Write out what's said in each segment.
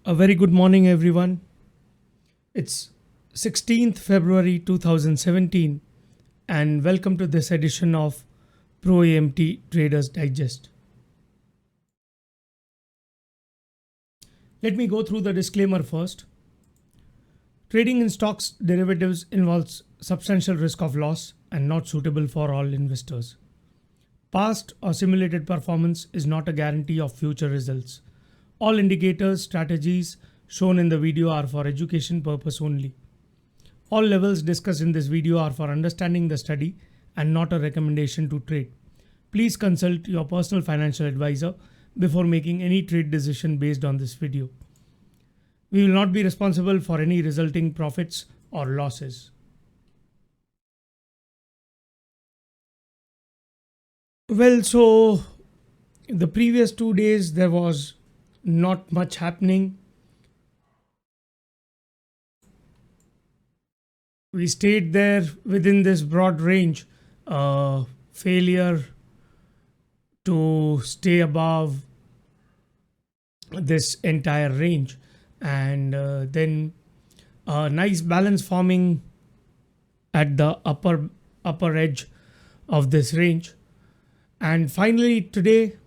A very good morning, everyone. It's 16th February 2017, and welcome to this edition of ProAMT Traders Digest. Let me go through the disclaimer first. Trading in stocks derivatives involves substantial risk of loss and not suitable for all investors. Past or simulated performance is not a guarantee of future results. All indicators, strategies shown in the video are for education purpose only. All levels discussed in this video are for understanding the study and not a recommendation to trade. Please consult your personal financial advisor before making any trade decision based on this video. We will not be responsible for any resulting profits or losses. Well, so the previous 2 days there was not much happening. We stayed there within this broad range. Failure to stay above this entire range, and then a nice balance forming at the upper edge of this range. And finally today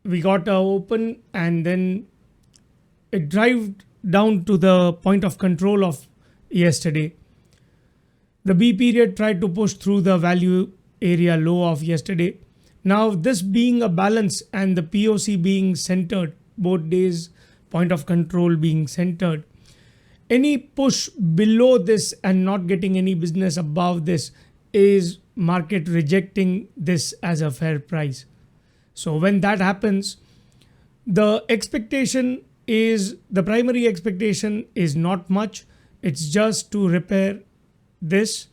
we got a open, and then it dived down to the point of control of yesterday. The B period tried to push through the value area low of yesterday. Now this being a balance and the POC being centered, both days point of control being centered, any push below this and not getting any business above this is market rejecting this as a fair price. So when that happens, the primary expectation is not much. It's just to repair this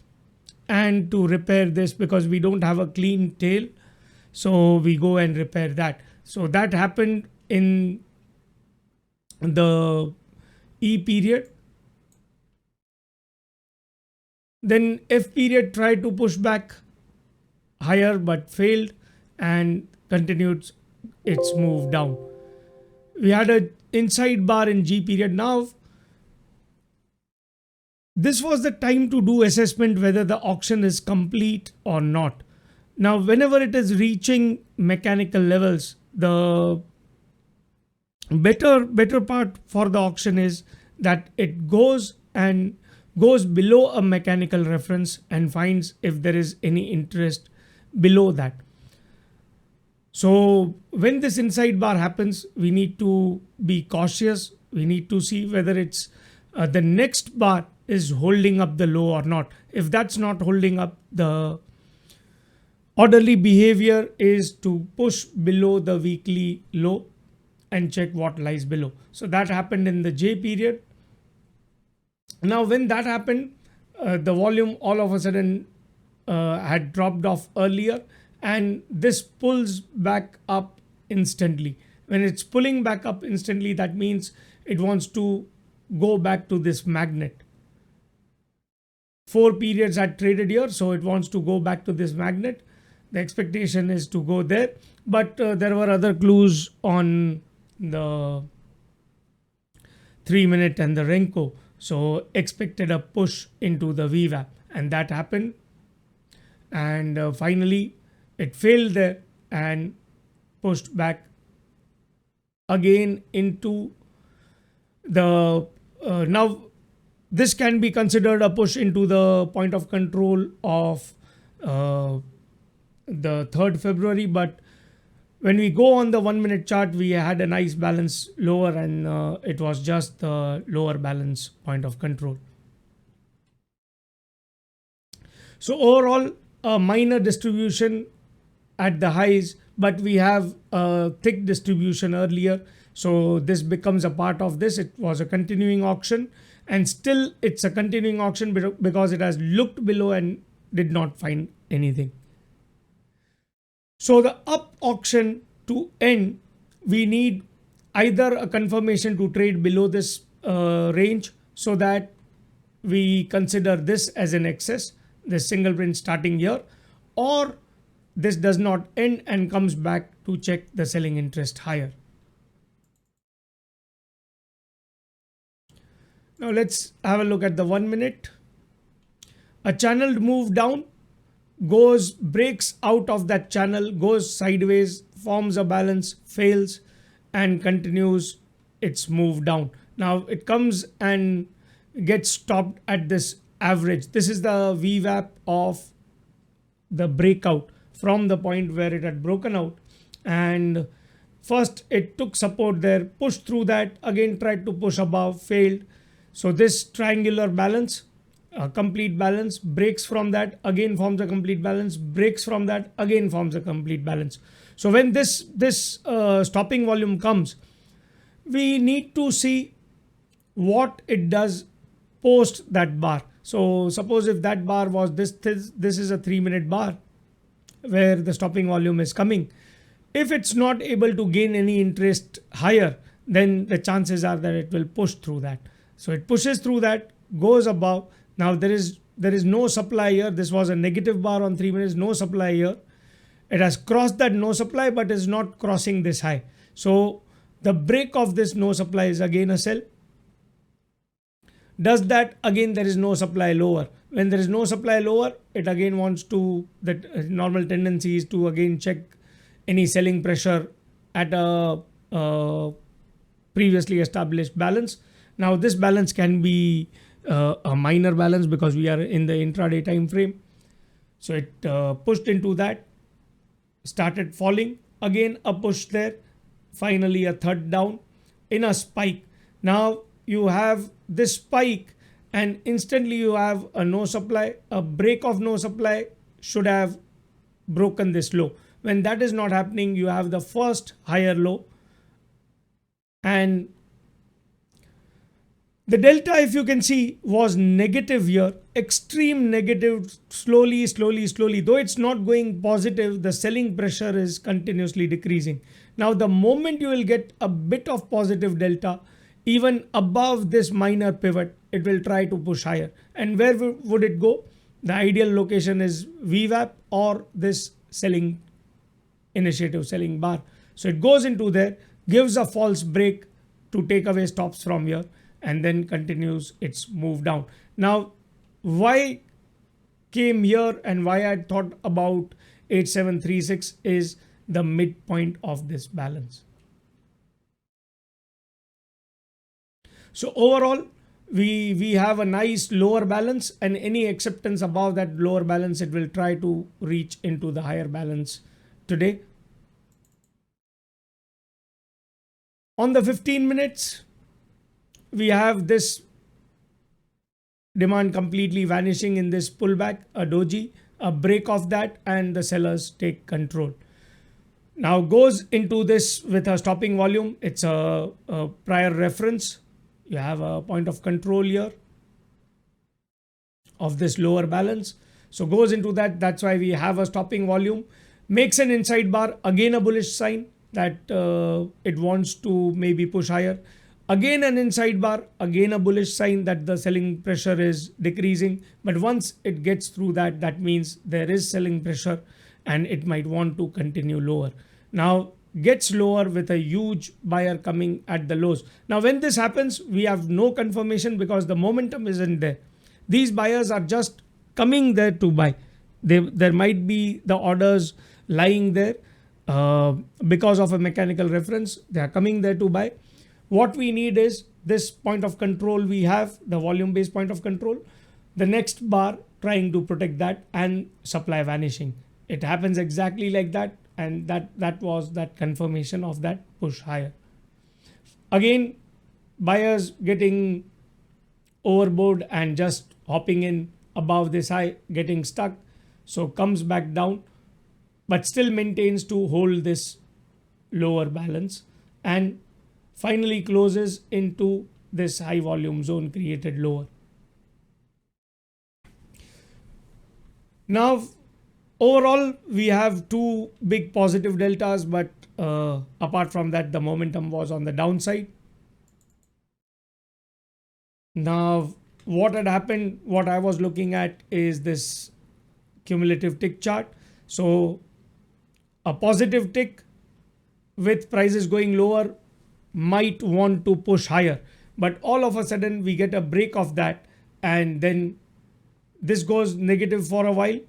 and to repair this, because we don't have a clean tail. So we go and repair that. So that happened in the E period. Then F period tried to push back higher but failed and continued its move down. We had an inside bar in G period. Now this was the time to do assessment whether the auction is complete or not. Now whenever it is reaching mechanical levels, the better part for the auction is that it goes below a mechanical reference and finds if there is any interest below that. So when this inside bar happens, we need to be cautious. We need to see whether it's the next bar is holding up the low or not. If that's not holding up, the orderly behavior is to push below the weekly low and check what lies below. So that happened in the J period. Now when that happened, the volume all of a sudden had dropped off earlier, and this pulls back up instantly. When it's pulling back up instantly, that means it wants to go back to this magnet. 4 periods had traded here, so it wants to go back to this magnet. The expectation is to go there, but there were other clues on the 3-minute and the Renko. So expected a push into the VWAP, and that happened. And finally it failed there and pushed back again into the now this can be considered a push into the point of control of the 3rd February. But when we go on the 1-minute chart, we had a nice balance lower, and it was just the lower balance point of control. So overall, a minor distribution at the highs, but we have a thick distribution earlier. So this becomes a part of this. It was a continuing auction, and still it's a continuing auction because it has looked below and did not find anything. So the up auction to end, we need either a confirmation to trade below this range, so that we consider this as an excess, this single print starting here, or this does not end and comes back to check the selling interest higher. Now let's have a look at the 1 minute. A channeled move down, breaks out of that channel, goes sideways, forms a balance, fails, and continues its move down. Now it comes and gets stopped at this average. This is the VWAP of the breakout from the point where it had broken out, and first it took support there, pushed through that, again tried to push above, failed. So this triangular balance, a complete balance, breaks from that, again forms a complete balance, breaks from that, again forms a complete balance. So when this stopping volume comes, we need to see what it does post that bar. So suppose if that bar was this is a 3-minute bar where the stopping volume is coming. If it's not able to gain any interest higher, then the chances are that it will push through that. So it pushes through that, goes above. Now there is no supply here. This was a negative bar on 3 minutes, no supply here. It has crossed that no supply but is not crossing this high. So the break of this no supply is again a sell. Does that, again there is no supply lower. When there is no supply lower, it again wants to, that normal tendency is to again check any selling pressure at a previously established balance. Now this balance can be a minor balance because we are in the intraday time frame. So it pushed into that, started falling, again a push there, finally a third down in a spike. Now you have this spike and instantly you have a no supply. A break of no supply should have broken this low. When that is not happening, you have the first higher low, and the delta, if you can see, was negative here, extreme negative, slowly. Though it's not going positive, the selling pressure is continuously decreasing. Now the moment you will get a bit of positive delta, even above this minor pivot, it will try to push higher. And where would it go? The ideal location is VWAP or this selling initiative, selling bar. So it goes into there, gives a false break to take away stops from here, and then continues its move down. Now why came here and why I thought about 8736 is the midpoint of this balance. So overall we have a nice lower balance, and any acceptance above that lower balance, it will try to reach into the higher balance today. On the 15 minutes, we have this demand completely vanishing in this pullback, a doji, a break of that, and the sellers take control. Now goes into this with a stopping volume. It's a prior reference. You have a point of control here of this lower balance. So goes into that. That's why we have a stopping volume. Makes an inside bar, again a bullish sign that it wants to maybe push higher. Again an inside bar, again a bullish sign that the selling pressure is decreasing. But once it gets through that, that means there is selling pressure and it might want to continue lower. Now gets lower with a huge buyer coming at the lows. Now when this happens, we have no confirmation because the momentum isn't there. These buyers are just coming there to buy. There might be the orders lying there because of a mechanical reference. They are coming there to buy. What we need is this point of control. We have the volume based point of control, the next bar trying to protect that, and supply vanishing. It happens exactly like that, and that was that confirmation of that push higher. Again, buyers getting overboard and just hopping in above this high, getting stuck, so comes back down but still maintains to hold this lower balance and finally closes into this high volume zone created lower. Now overall we have two big positive deltas, but apart from that the momentum was on the downside. Now what had happened, what I was looking at is this cumulative tick chart. So A positive tick with prices going lower might want to push higher, but all of a sudden we get a break of that, and then this goes negative for a while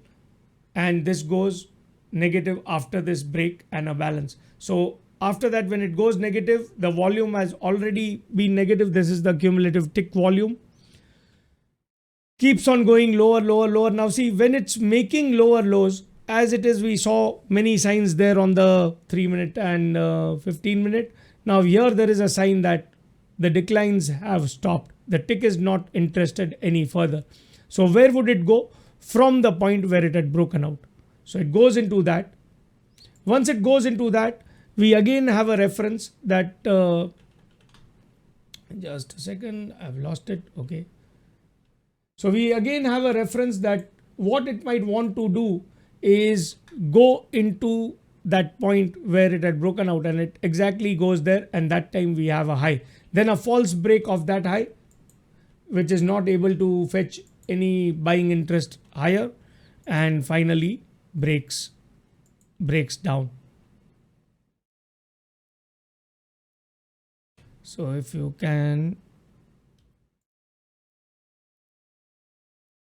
and this goes negative after this break and a balance. So after that, when it goes negative, the volume has already been negative. This is the cumulative tick volume, keeps on going lower, lower, lower. Now see, when it's making lower lows as it is, we saw many signs there on the 3-minute and 15-minute. Now here there is a sign that the declines have stopped. The tick is not interested any further. So where would it go? From the point where it had broken out. So it goes into that. Once it goes into that, we again have a reference that just a second, I've lost it. Okay. So we again have a reference that what it might want to do is go into that point where it had broken out, and it exactly goes there, and that time we have a high. Then a false break of that high, which is not able to fetch any buying interest higher, and finally breaks down. So if you can,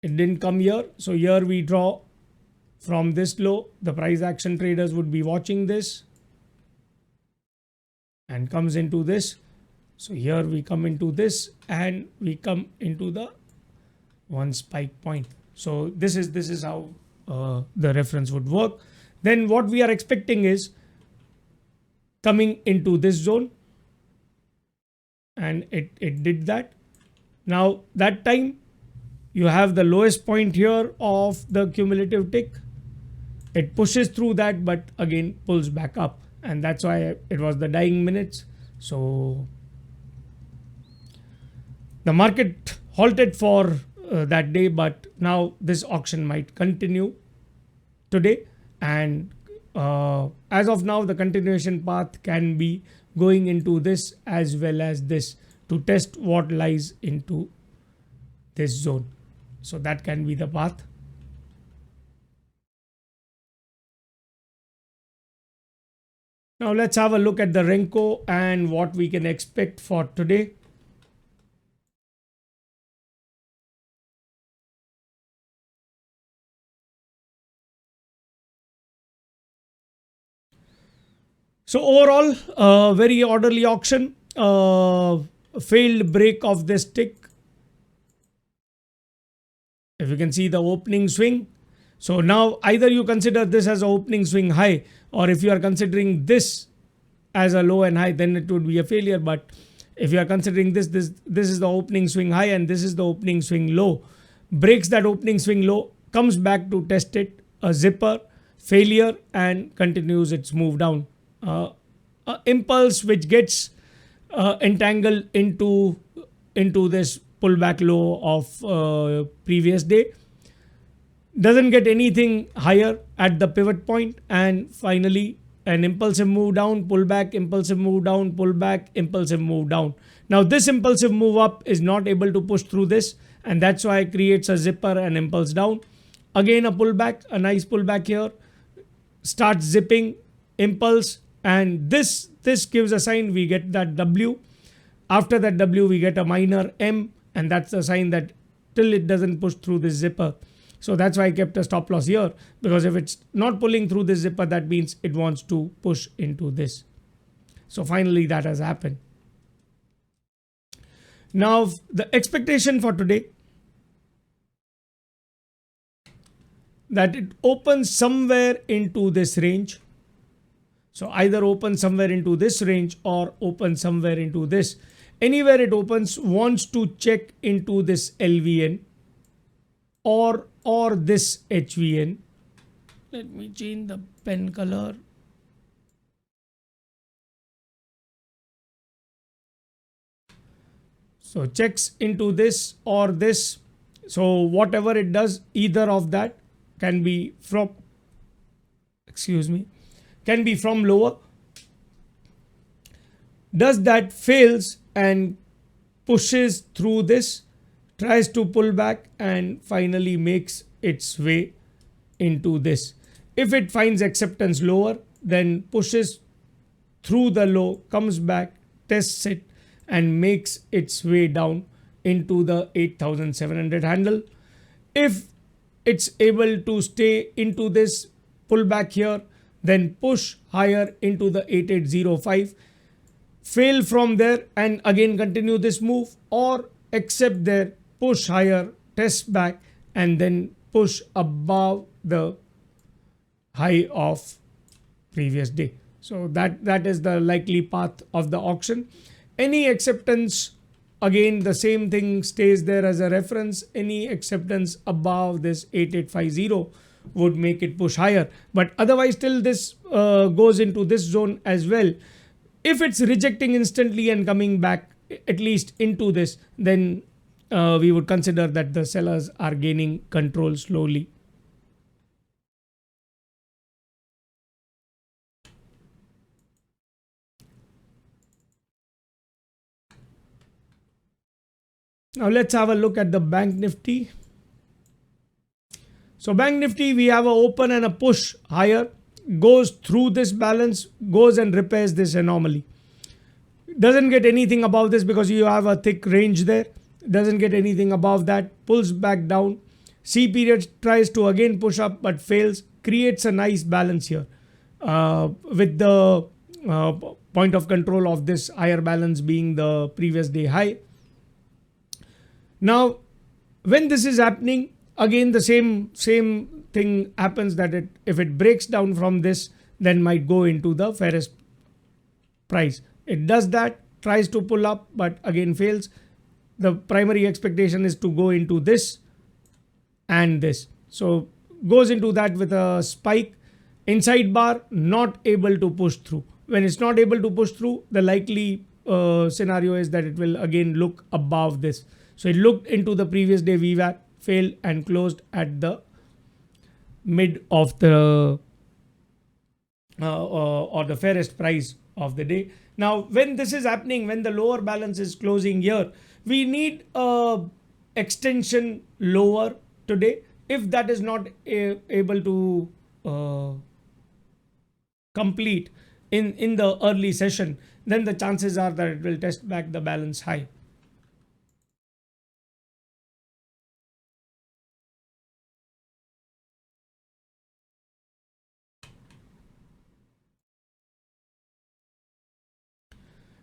it didn't come here. So here we draw from this low. The price action traders would be watching this and comes into this. So here we come into this and we come into the one spike point. So this is how the reference would work. Then what we are expecting is coming into this zone, and it did that. Now that time you have the lowest point here of the cumulative tick. It pushes through that, but again pulls back up, and that's why it was the dying minutes. So the market halted for that day, but now this auction might continue today, and as of now the continuation path can be going into this as well as this to test what lies into this zone. So that can be the path. Now let's have a look at the Renko and what we can expect for today. So overall, very orderly auction, failed break of this tick. If you can see the opening swing. So now either you consider this as an opening swing high, or if you are considering this as a low and high, then it would be a failure. But if you are considering this is the opening swing high and this is the opening swing low, breaks that opening swing low, comes back to test it, a zipper, failure, and continues its move down. Impulse which gets entangled into this pullback low of previous day, doesn't get anything higher at the pivot point, and finally an impulsive move down, pullback, impulsive move down, pullback, impulsive move down. Now this impulsive move up is not able to push through this, and that's why it creates a zipper and impulse down. Again a pullback, a nice pullback here, starts zipping, impulse, and this gives a sign we get that W. After that W we get a minor M, and that's a sign that till it doesn't push through this zipper. So that's why I kept a stop loss here, because if it's not pulling through this zipper, that means it wants to push into this. So finally that has happened. Now the expectation for today, that it opens somewhere into this range. So either open somewhere into this range or open somewhere into this. Anywhere it opens wants to check into this LVN or this HVN. Let me change the pen color. So checks into this or this. So whatever it does, either of that can be from, can be from lower. Does that, fails and pushes through this, tries to pull back, and finally makes its way into this. If it finds acceptance lower, then pushes through the low, comes back, tests it, and makes its way down into the 8,700 handle. If it's able to stay into this pullback here, then push higher into the 8805, fail from there and again continue this move, or accept there, push higher, test back, and then push above the high of previous day. So that is the likely path of the auction. Any acceptance, again the same thing stays there as a reference. Any acceptance above this 8850 would make it push higher, but otherwise still this goes into this zone as well. If it's rejecting instantly and coming back at least into this, then we would consider that the sellers are gaining control slowly. Now let's have a look at the Bank Nifty. So Bank Nifty, we have a open and a push higher, goes through this balance, goes and repairs this anomaly. Doesn't get anything above this because you have a thick range there. Doesn't get anything above that, pulls back down. C period tries to again push up but fails, creates a nice balance here with the point of control of this higher balance being the previous day high. Now when this is happening, again the same thing happens, that if it breaks down from this, then might go into the fairest price. It does that, tries to pull up but again fails. The primary expectation is to go into this and this, so goes into that with a spike. Inside bar not able to push through. When it's not able to push through, the likely scenario is that it will again look above this. So it looked into the previous day VWAP, failed and closed at the mid of the or the fairest price of the day. Now when this is happening, when the lower balance is closing here, we need a extension lower today. If that is not able to complete in the early session, then the chances are that it will test back the balance high.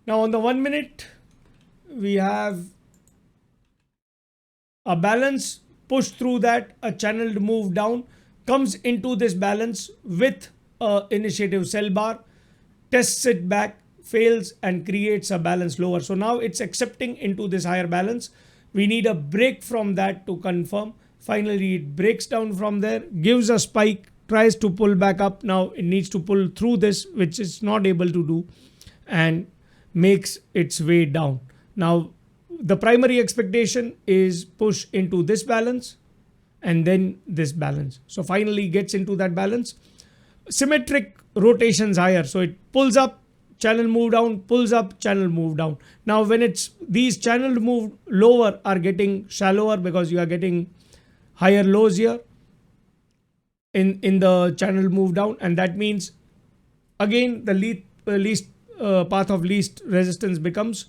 Now on the 1 minute, we have a balance, push through that, a channeled move down, comes into this balance with a initiative sell bar, tests it back, fails and creates a balance lower. So now it's accepting into this higher balance. We need a break from that to confirm. Finally it breaks down from there, gives a spike, tries to pull back up. Now it needs to pull through this, which it's not able to do, and makes its way down. Now the primary expectation is push into this balance and then this balance. So finally gets into that balance. Symmetric rotations higher. So it pulls up, channel move down, pulls up, channel move down. Now when it's these channeled move lower are getting shallower because you are getting higher lows here in the channel move down, and that means again the least path of least resistance becomes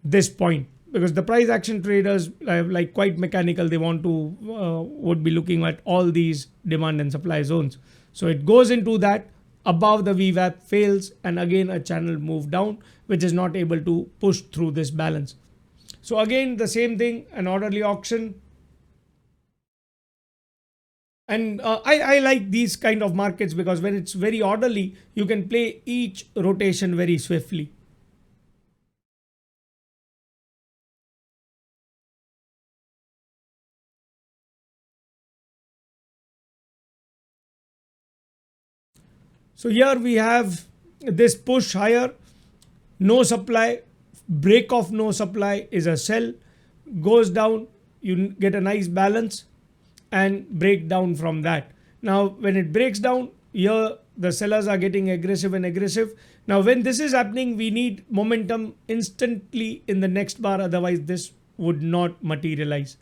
this point, because the price action traders like quite mechanical. They want to would be looking at all these demand and supply zones. So it goes into that above the VWAP, fails, and again a channel move down, which is not able to push through this balance. So again the same thing, an orderly auction. And I like these kind of markets because when it's very orderly, you can play each rotation very swiftly. So here we have this push higher, no supply, break of no supply is a sell, goes down, you get a nice balance and break down from that. Now when it breaks down here, the sellers are getting aggressive and aggressive. Now when this is happening, we need momentum instantly in the next bar, otherwise this would not materialize.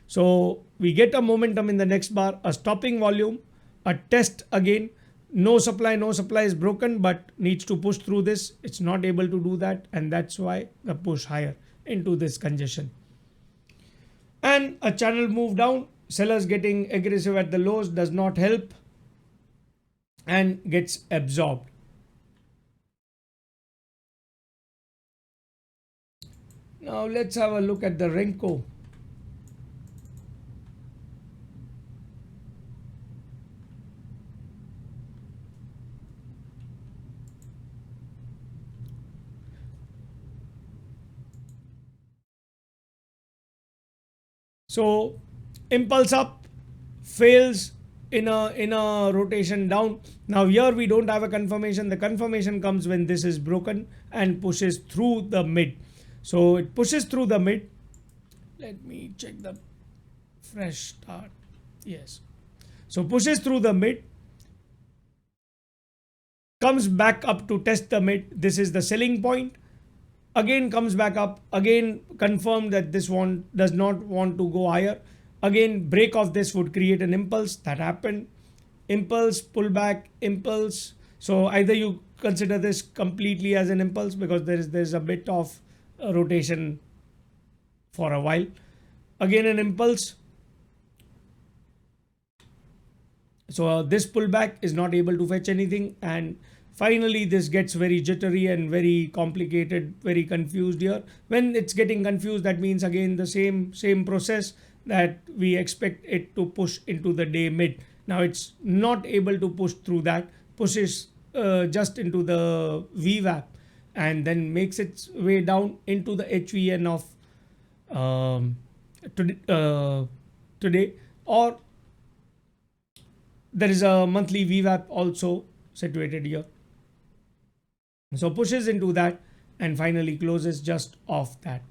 So we get a momentum in the next bar, a stopping volume, a test again, no supply is broken but needs to push through this. It's not able to do that, and that's why the push higher into this congestion. And a channel move down, sellers getting aggressive at the lows does not help and gets absorbed. Now let's have a look at the Renko. So impulse up, fails in a rotation down. Now here we don't have a confirmation. The confirmation comes when this is broken and pushes through the mid. So it pushes through the mid. Let me check the fresh start. Yes. So pushes through the mid, comes back up to test the mid. This is the selling point. Again comes back up, again confirmed that this one does not want to go higher. Again break of this would create an impulse. That happened. Impulse, pullback, impulse. So either you consider this completely as an impulse because there's a bit of a rotation for a while. Again an impulse. So this pullback is not able to fetch anything, and finally this gets very jittery and very complicated, very confused here. When it's getting confused, that means again the same process that we expect it to push into the day mid. Now it's not able to push through that, pushes just into the VWAP and then makes its way down into the HVN of today, or there is a monthly VWAP also situated here. So pushes into that and finally closes just off that.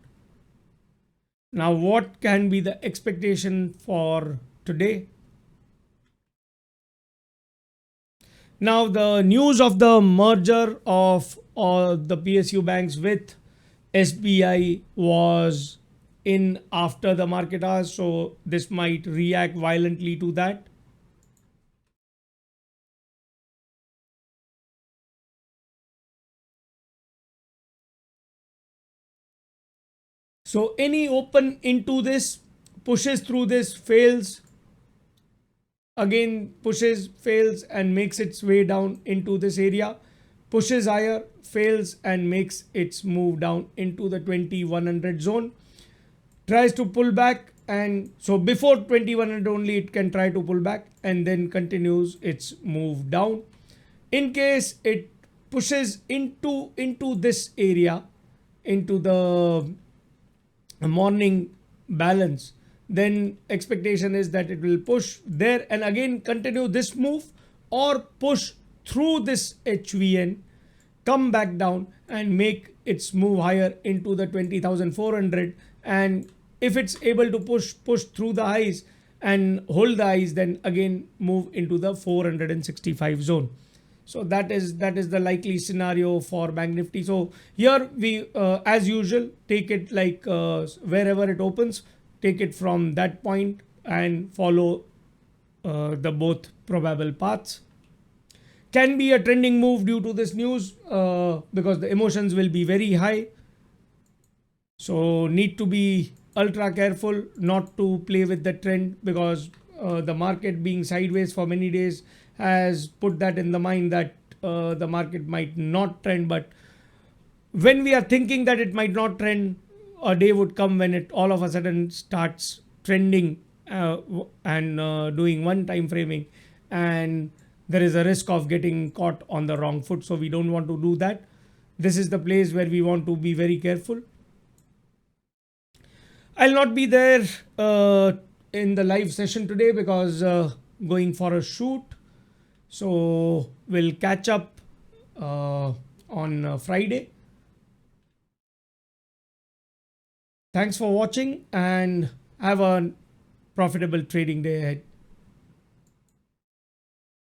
Now what can be the expectation for today? Now the news of the merger of all the PSU banks with SBI was in after the market hours, so this might react violently to that. So any open into this, pushes through this, fails, again pushes, fails and makes its way down into this area, pushes higher, fails and makes its move down into the 2100 zone, tries to pull back, and so before 2100 only it can try to pull back and then continues its move down. In case it pushes into this area, into the morning balance, then expectation is that it will push there and again continue this move, or push through this HVN, come back down and make its move higher into the 20,400, and if it's able to push through the highs and hold the highs, then again move into the 465 zone. So that is the likely scenario for Bank Nifty. So here we as usual take it like wherever it opens, take it from that point and follow the both probable paths. Can be a trending move due to this news because the emotions will be very high. So need to be ultra careful not to play with the trend, because the market being sideways for many days has put that in the mind that the market might not trend. But when we are thinking that it might not trend, a day would come when it all of a sudden starts trending and doing one time framing, and there is a risk of getting caught on the wrong foot. So we don't want to do that. This is the place where we want to be very careful. I'll not be there in the live session today because going for a shoot. So we'll catch up on Friday. Thanks for watching and have a profitable trading day ahead.